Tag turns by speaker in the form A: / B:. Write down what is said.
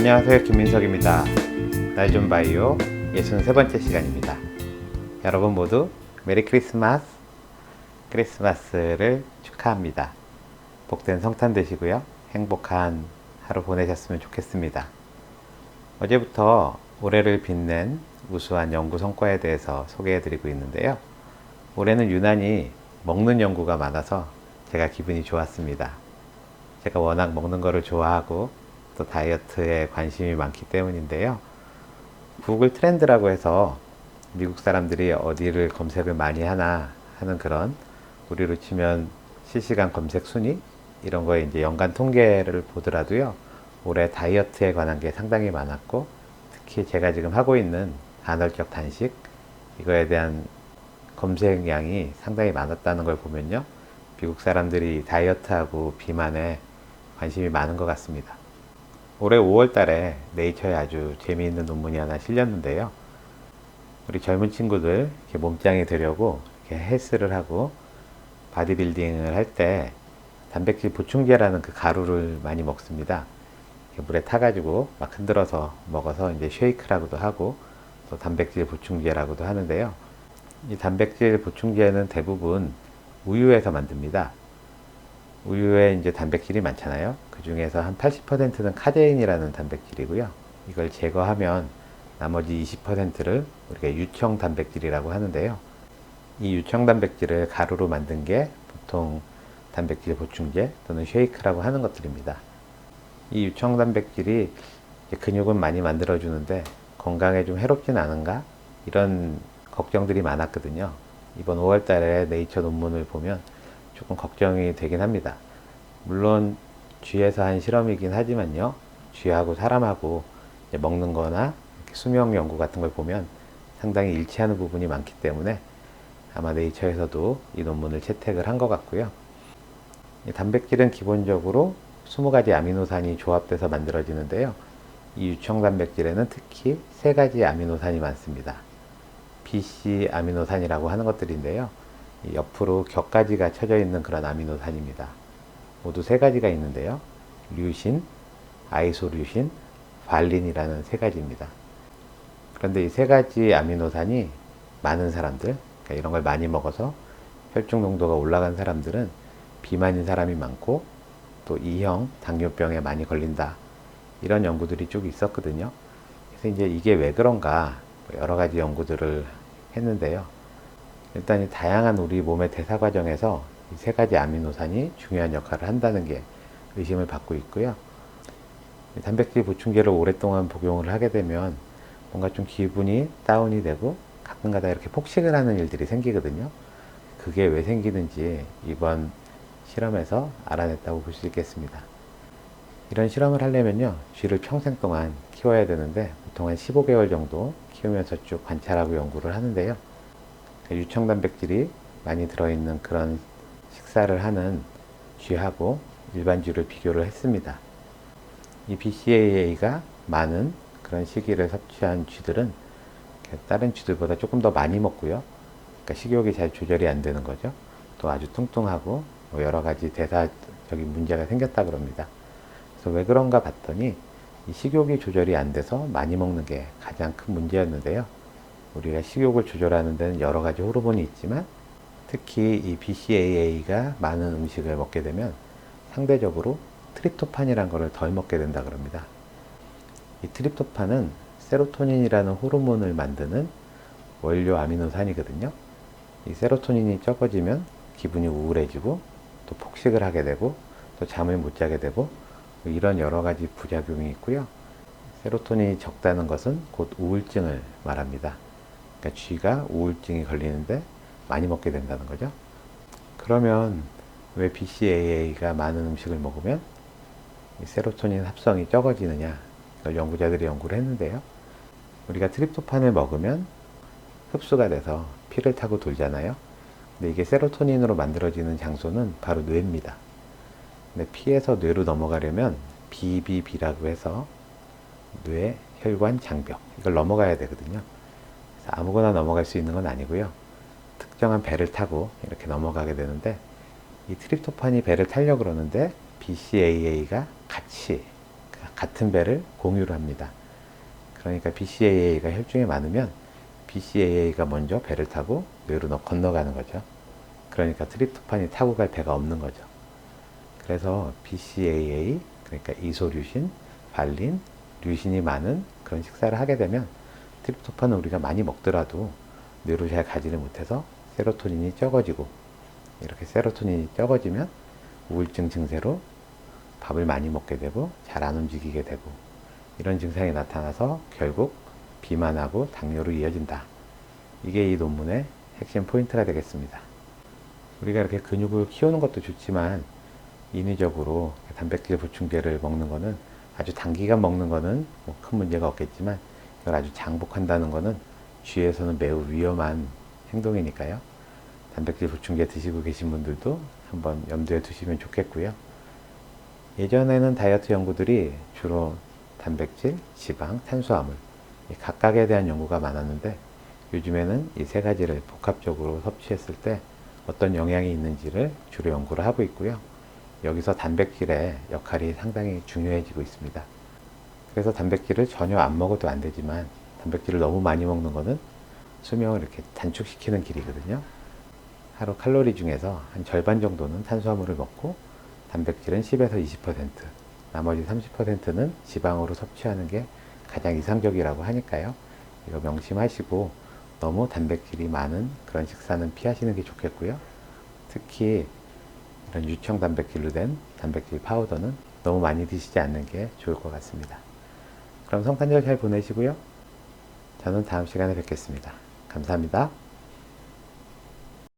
A: 안녕하세요, 김민석입니다. 날좀바이오 63번째 시간입니다. 여러분 모두 메리 크리스마스, 크리스마스를 축하합니다. 복된 성탄 되시고요, 행복한 하루 보내셨으면 좋겠습니다. 어제부터 올해를 빛낸 우수한 연구 성과에 대해서 소개해드리고 있는데요. 올해는 유난히 먹는 연구가 많아서 제가 기분이 좋았습니다. 제가 워낙 먹는 거를 좋아하고 또 다이어트에 관심이 많기 때문인데요. 구글 트렌드라고 해서 미국 사람들이 어디를 검색을 많이 하나 하는 그런, 우리로 치면 실시간 검색 순위 이런 거에 이제 연간 통계를 보더라도요, 올해 다이어트에 관한 게 상당히 많았고, 특히 제가 지금 하고 있는 간헐적 단식 이거에 대한 검색량이 상당히 많았다는 걸 보면요, 미국 사람들이 다이어트하고 비만에 관심이 많은 것 같습니다. 올해 5월 달에 네이처에 아주 재미있는 논문이 하나 실렸는데요. 우리 젊은 친구들 이렇게 몸짱이 되려고 이렇게 헬스를 하고 바디빌딩을 할 때 단백질 보충제라는 그 가루를 많이 먹습니다. 물에 타가지고 막 흔들어서 먹어서 이제 쉐이크라고도 하고 또 단백질 보충제라고도 하는데요. 이 단백질 보충제는 대부분 우유에서 만듭니다. 우유에 이제 단백질이 많잖아요. 그 중에서 한 80%는 카제인이라는 단백질이고요. 이걸 제거하면 나머지 20%를 우리가 유청 단백질이라고 하는데요. 이 유청 단백질을 가루로 만든 게 보통 단백질 보충제 또는 쉐이크라고 하는 것들입니다. 이 유청 단백질이 근육은 많이 만들어주는데 건강에 좀 해롭진 않은가? 이런 걱정들이 많았거든요. 이번 5월 달에 네이처 논문을 보면 조금 걱정이 되긴 합니다. 물론 쥐에서 한 실험이긴 하지만요, 쥐하고 사람하고 먹는 거나 수명 연구 같은 걸 보면 상당히 일치하는 부분이 많기 때문에 아마 네이처에서도 이 논문을 채택을 한 것 같고요. 단백질은 기본적으로 20가지 아미노산이 조합돼서 만들어지는데요. 이 유청 단백질에는 특히 3가지 아미노산이 많습니다. BC 아미노산이라고 하는 것들인데요. 옆으로 격가지가 쳐져 있는 그런 아미노산입니다. 모두 3가지가 있는데요. 류신, 아이소류신, 발린이라는 3가지입니다. 그런데 이 3가지 아미노산이 많은 사람들, 그러니까 이런 걸 많이 먹어서 혈중 농도가 올라간 사람들은 비만인 사람이 많고 또 2형 당뇨병에 많이 걸린다, 이런 연구들이 쭉 있었거든요. 그래서 이제 이게 왜 그런가 여러 가지 연구들을 했는데요. 일단 이 다양한 우리 몸의 대사 과정에서 이 3가지 아미노산이 중요한 역할을 한다는 게 의심을 받고 있고요. 단백질 보충제를 오랫동안 복용을 하게 되면 뭔가 좀 기분이 다운이 되고 가끔가다 이렇게 폭식을 하는 일들이 생기거든요. 그게 왜 생기는지 이번 실험에서 알아냈다고 볼 수 있겠습니다. 이런 실험을 하려면요, 쥐를 평생 동안 키워야 되는데 보통 한 15개월 정도 키우면서 쭉 관찰하고 연구를 하는데요. 유청 단백질이 많이 들어있는 그런 식사를 하는 쥐하고 일반 쥐를 비교를 했습니다. 이 BCAA가 많은 그런 시기를 섭취한 쥐들은 다른 쥐들보다 조금 더 많이 먹고요. 그러니까 식욕이 잘 조절이 안 되는 거죠. 또 아주 뚱뚱하고 여러 가지 대사적인 문제가 생겼다 그럽니다. 그래서 왜 그런가 봤더니 이 식욕이 조절이 안 돼서 많이 먹는 게 가장 큰 문제였는데요. 우리가 식욕을 조절하는 데는 여러 가지 호르몬이 있지만 특히 이 BCAA가 많은 음식을 먹게 되면 상대적으로 트립토판이라는 것을 덜 먹게 된다 그럽니다. 이 트립토판은 세로토닌이라는 호르몬을 만드는 원료 아미노산이거든요. 이 세로토닌이 적어지면 기분이 우울해지고 또 폭식을 하게 되고 또 잠을 못 자게 되고 이런 여러 가지 부작용이 있고요. 세로토닌이 적다는 것은 곧 우울증을 말합니다. 그러니까 쥐가 우울증이 걸리는데 많이 먹게 된다는 거죠. 그러면 왜 BCAA가 많은 음식을 먹으면 이 세로토닌 합성이 적어지느냐, 이걸 연구자들이 연구를 했는데요. 우리가 트립토판을 먹으면 흡수가 돼서 피를 타고 돌잖아요. 근데 이게 세로토닌으로 만들어지는 장소는 바로 뇌입니다. 근데 피에서 뇌로 넘어가려면 BBB라고 해서 뇌, 혈관, 장벽, 이걸 넘어가야 되거든요. 그래서 아무거나 넘어갈 수 있는 건 아니고요. 특정한 배를 타고 이렇게 넘어가게 되는데 이 트립토판이 배를 타려고 그러는데 BCAA가 같이 그 같은 배를 공유를 합니다. 그러니까 BCAA가 혈중에 많으면 BCAA가 먼저 배를 타고 뇌로 건너가는 거죠. 그러니까 트립토판이 타고 갈 배가 없는 거죠. 그래서 BCAA, 그러니까 이소류신, 발린, 류신이 많은 그런 식사를 하게 되면 트립토판은 우리가 많이 먹더라도 뇌로 잘 가지를 못해서 세로토닌이 적어지고, 이렇게 세로토닌이 적어지면 우울증 증세로 밥을 많이 먹게 되고 잘 안 움직이게 되고, 이런 증상이 나타나서 결국 비만하고 당뇨로 이어진다. 이게 이 논문의 핵심 포인트가 되겠습니다. 우리가 이렇게 근육을 키우는 것도 좋지만 인위적으로 단백질 보충제를 먹는 거는, 아주 단기간 먹는 거는 뭐 큰 문제가 없겠지만 이걸 아주 장복한다는 거는 쥐에서는 매우 위험한 행동이니까요. 단백질 보충제 드시고 계신 분들도 한번 염두에 두시면 좋겠고요. 예전에는 다이어트 연구들이 주로 단백질, 지방, 탄수화물 각각에 대한 연구가 많았는데, 요즘에는 이 세 가지를 복합적으로 섭취했을 때 어떤 영향이 있는지를 주로 연구를 하고 있고요. 여기서 단백질의 역할이 상당히 중요해지고 있습니다. 그래서 단백질을 전혀 안 먹어도 안 되지만 단백질을 너무 많이 먹는 것은 수명을 이렇게 단축시키는 길이거든요. 하루 칼로리 중에서 한 절반 정도는 탄수화물을 먹고 단백질은 10에서 20%, 나머지 30%는 지방으로 섭취하는 게 가장 이상적이라고 하니까요. 이거 명심하시고 너무 단백질이 많은 그런 식사는 피하시는 게 좋겠고요. 특히 이런 유청 단백질로 된 단백질 파우더는 너무 많이 드시지 않는 게 좋을 것 같습니다. 그럼 성탄절 잘 보내시고요. 저는 다음 시간에 뵙겠습니다. 감사합니다.